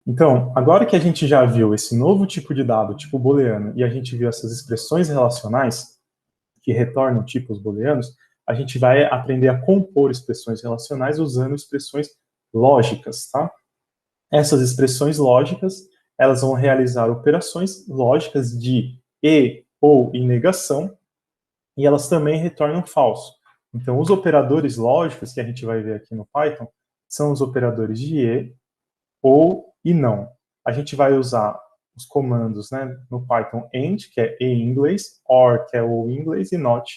Então, agora que a gente já viu esse novo tipo de dado, tipo booleano, e a gente viu essas expressões relacionais que retornam tipos booleanos, a gente vai aprender a compor expressões relacionais usando expressões lógicas, tá? Essas expressões lógicas, elas vão realizar operações lógicas de e ou e negação, e elas também retornam falso. Então, os operadores lógicos que a gente vai ver aqui no Python são os operadores de e ou e não. A gente vai usar os comandos, né, no Python AND, que é e em inglês, OR, que é ou em inglês, e NOT,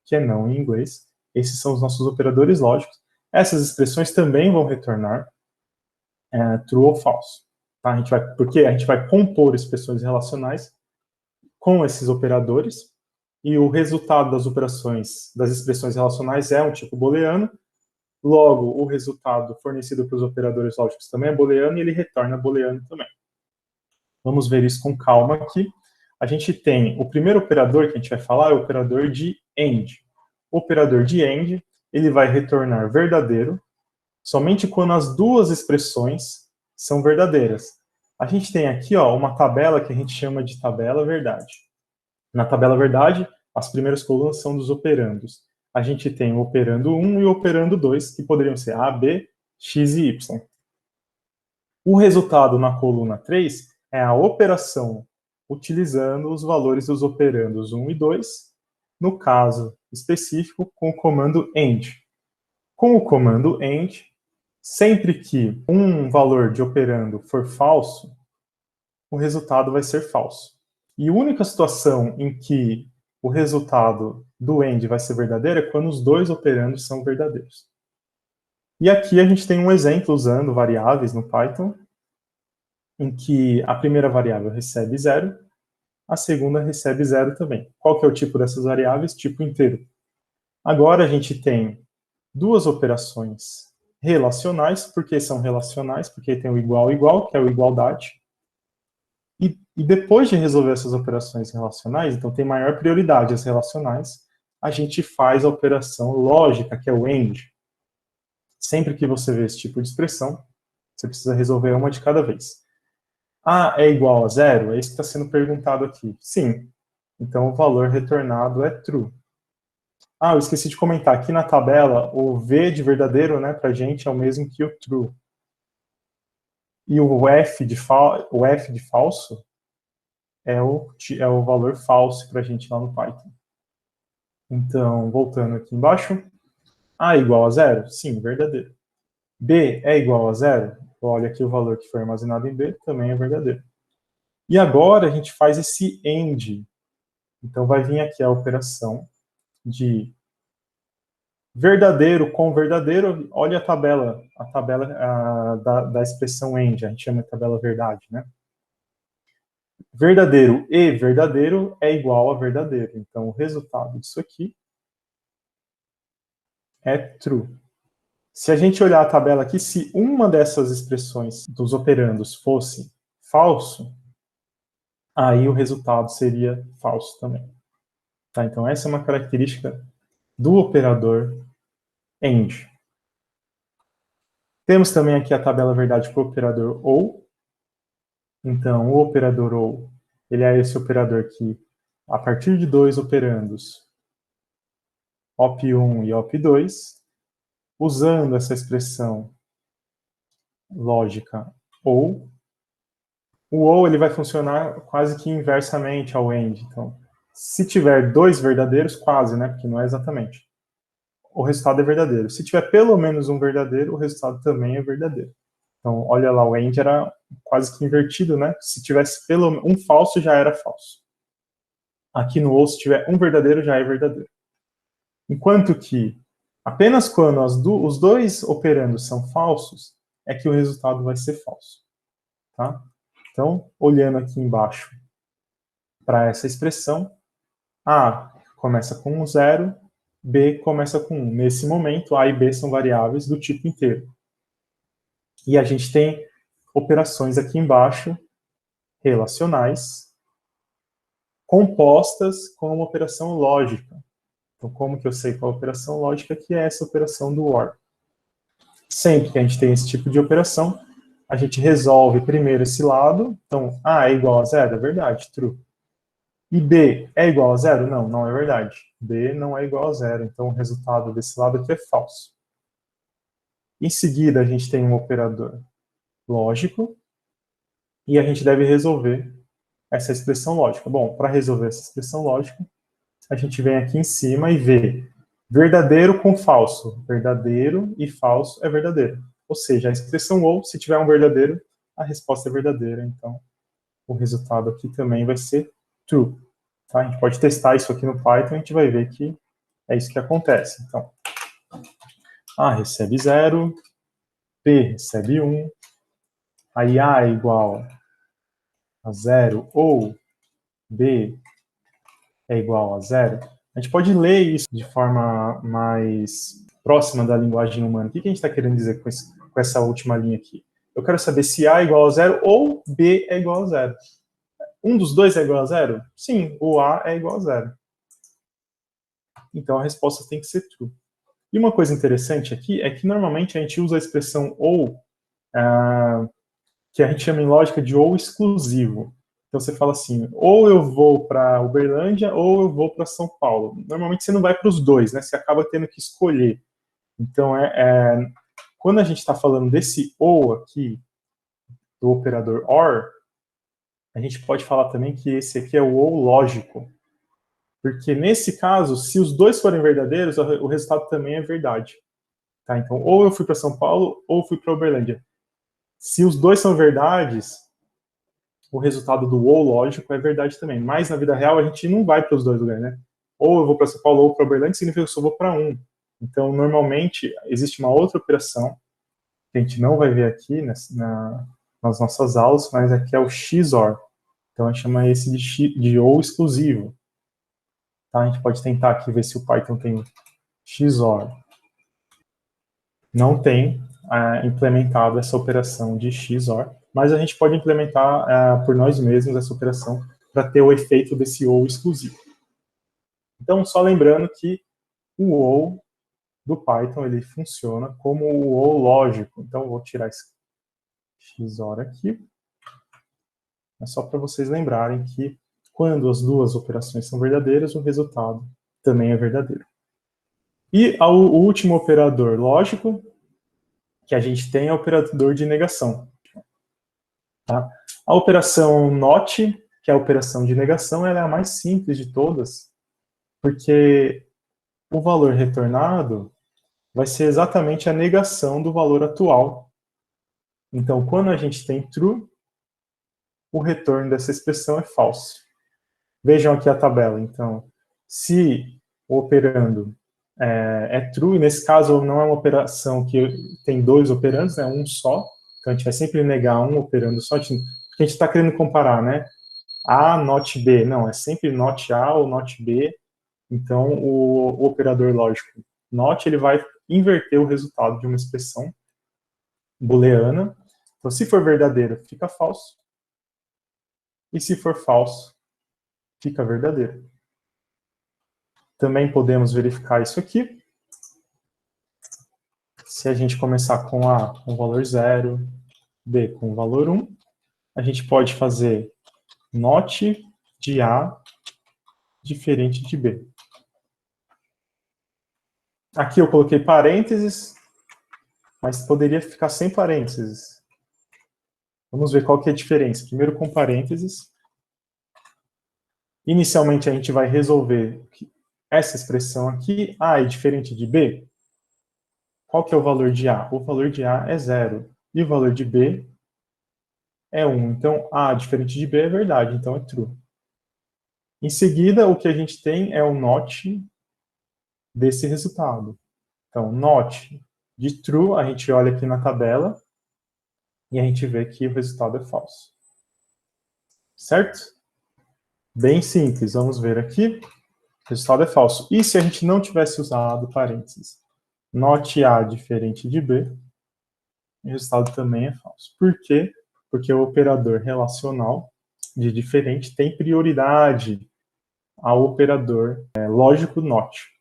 que é não em inglês. Esses são os nossos operadores lógicos. Essas expressões também vão retornar true ou false. Tá? Porque a gente vai compor expressões relacionais com esses operadores, e o resultado das operações, das expressões relacionais é um tipo booleano. Logo, o resultado fornecido para os operadores lógicos também é booleano, e ele retorna booleano também. Vamos ver isso com calma aqui. A gente tem o primeiro operador que a gente vai falar, é o operador de AND. O operador de AND, ele vai retornar verdadeiro somente quando as duas expressões são verdadeiras. A gente tem aqui uma tabela que a gente chama de tabela verdade. Na tabela verdade, as primeiras colunas são dos operandos. A gente tem o operando 1 e o operando 2, que poderiam ser A, B, X e Y. O resultado na coluna 3 é a operação utilizando os valores dos operandos 1 e 2, no caso específico, com o comando AND. Com o comando AND, sempre que um valor de operando for falso, o resultado vai ser falso. E a única situação em que o resultado do AND vai ser verdadeiro é quando os dois operandos são verdadeiros. E aqui a gente tem um exemplo usando variáveis no Python, em que a primeira variável recebe 0, a segunda recebe 0 também. Qual que é o tipo dessas variáveis? Tipo inteiro. Agora a gente tem duas operações relacionais. Por que são relacionais? Porque tem o igual igual, que é o igualdade. E depois de resolver essas operações relacionais, então tem maior prioridade as relacionais, a gente faz a operação lógica, que é o AND. Sempre que você vê esse tipo de expressão, você precisa resolver uma de cada vez. A é igual a 0? É isso que está sendo perguntado aqui. Sim. Então, o valor retornado é true. Ah, eu esqueci de comentar. Aqui na tabela, o V de verdadeiro, né, para a gente, é o mesmo que o true. E o F de falso é o valor falso para a gente lá no Python. Então, voltando aqui embaixo. A é igual a 0? Sim, verdadeiro. B é igual a 0? Olha aqui o valor que foi armazenado em B, também é verdadeiro. E agora a gente faz esse AND. Então vai vir aqui a operação de verdadeiro com verdadeiro. Olha a tabela da expressão AND, a gente chama de tabela verdade, né? Verdadeiro e verdadeiro é igual a verdadeiro. Então o resultado disso aqui é true. Se a gente olhar a tabela aqui, se uma dessas expressões dos operandos fosse falso, aí o resultado seria falso também. Tá? Então essa é uma característica do operador AND. Temos também aqui a tabela verdade para o operador OU. Então, o operador OU, ele é esse operador que, a partir de dois operandos, op1 e op2, usando essa expressão lógica OU, o OU ele vai funcionar quase que inversamente ao AND. Então, se tiver dois verdadeiros, quase, né? Porque não é exatamente. O resultado é verdadeiro. Se tiver pelo menos um verdadeiro, o resultado também é verdadeiro. Então, olha lá, o AND era quase que invertido, né? Se tivesse pelo um falso, já era falso. Aqui no OU, se tiver um verdadeiro, já é verdadeiro. Enquanto que, apenas quando os dois operandos são falsos, é que o resultado vai ser falso. Tá? Então, olhando aqui embaixo para essa expressão, A começa com 0, B começa com 1. Nesse momento, A e B são variáveis do tipo inteiro. E a gente tem operações aqui embaixo, relacionais, compostas com uma operação lógica. Então, como que eu sei qual a operação lógica? Que é essa operação do OR. Sempre que a gente tem esse tipo de operação, a gente resolve primeiro esse lado. Então, A é igual a zero, é verdade, true. E B é igual a zero? Não, não é verdade. B não é igual a zero, então o resultado desse lado aqui é falso. Em seguida, a gente tem um operador lógico, e a gente deve resolver essa expressão lógica. Bom, para resolver essa expressão lógica, a gente vem aqui em cima e vê verdadeiro com falso. Verdadeiro e falso é verdadeiro. Ou seja, a expressão ou, se tiver um verdadeiro, a resposta é verdadeira. Então, o resultado aqui também vai ser true. Tá? A gente pode testar isso aqui no Python e a gente vai ver que é isso que acontece. Então, A recebe 0, B recebe 1, aí A é igual a 0 ou B é igual a 0. A gente pode ler isso de forma mais próxima da linguagem humana. O que a gente está querendo dizer com essa última linha aqui? Eu quero saber se A é igual a 0 ou B é igual a 0. Um dos dois é igual a 0? Sim, o A é igual a 0. Então a resposta tem que ser true. E uma coisa interessante aqui é que normalmente a gente usa a expressão ou, que a gente chama em lógica de ou exclusivo. Então você fala assim, ou eu vou para Uberlândia ou eu vou para São Paulo. Normalmente você não vai para os dois, né? Você acaba tendo que escolher. Então, quando a gente está falando desse ou aqui, do operador OR, a gente pode falar também que esse aqui é o ou lógico. Porque nesse caso, se os dois forem verdadeiros, o resultado também é verdade. Tá? Então, ou eu fui para São Paulo ou fui para Uberlândia. Se os dois são verdades, o resultado do ou lógico é verdade também. Mas na vida real a gente não vai para os dois lugares, né? Ou eu vou para São Paulo ou para Uberlândia, significa que eu só vou para um. Então, normalmente, existe uma outra operação que a gente não vai ver aqui nas nossas aulas, mas aqui é o XOR. Então, a gente chama esse de ou exclusivo. Tá? A gente pode tentar aqui ver se o Python tem XOR. Não tem implementado essa operação de XOR, mas a gente pode implementar por nós mesmos essa operação para ter o efeito desse ou exclusivo. Então, só lembrando que o ou do Python ele funciona como o ou lógico. Então, eu vou tirar esse XOR aqui. É só para vocês lembrarem que quando as duas operações são verdadeiras, o resultado também é verdadeiro. E o último operador lógico que a gente tem é o operador de negação. Tá? A operação NOT, que é a operação de negação, ela é a mais simples de todas, porque o valor retornado vai ser exatamente a negação do valor atual. Então, quando a gente tem true, o retorno dessa expressão é falso. Vejam aqui a tabela. Então, se o operando é true, e nesse caso não é uma operação que tem dois operandos, é um só, então a gente vai sempre negar um operando só, porque a gente está querendo comparar, né? A not B, não, é sempre not A ou not B, então o operador lógico not, ele vai inverter o resultado de uma expressão booleana. Então, se for verdadeiro, fica falso, e se for falso, fica verdadeiro. Também podemos verificar isso aqui. Se a gente começar com A com o valor 0, B com o valor 1, a gente pode fazer not de A diferente de B. Aqui eu coloquei parênteses, mas poderia ficar sem parênteses. Vamos ver qual que é a diferença. Primeiro com parênteses. Inicialmente a gente vai resolver essa expressão aqui, A é diferente de B. Qual que é o valor de A? O valor de A é 0. E o valor de B é 1. Então, A diferente de B é verdade, então é true. Em seguida, o que a gente tem é o not desse resultado. Então, not de true, a gente olha aqui na tabela e a gente vê que o resultado é falso. Certo? Bem simples, vamos ver aqui. O resultado é falso. E se a gente não tivesse usado parênteses? Not A diferente de B, o resultado também é falso. Por quê? Porque o operador relacional de diferente tem prioridade ao operador lógico not.